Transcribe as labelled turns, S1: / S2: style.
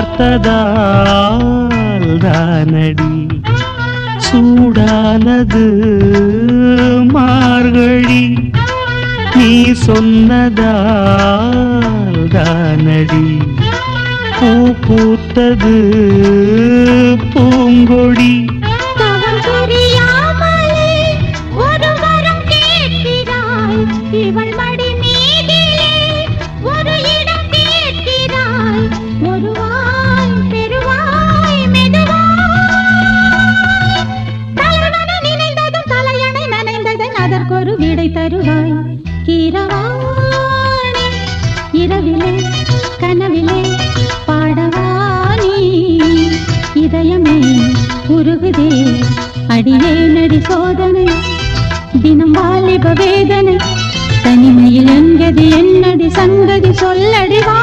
S1: பார்த்ததால் தானடி சூடானது மார்கழி நீ சொன்னதால் தானடி பூ பூத்தது பூங்கொடி
S2: இவள் மடி மீதிலே ஒரு இடம் கேட்கிறாய் ஒருவாய் பெருவாய் மெதுவாய் தலைவன நினைந்ததும் தலையணை நனைந்ததன் அதற்கொரு விடை தருவாய் கீரவாணி இரவிலே கனவிலே பாடவானி இதயமே உருகுதே அடியே நடி சோதனை தினம் வாலிப வேதனை தனிமையில் என்கதி என்னடி சங்கதி சொல்லடி வா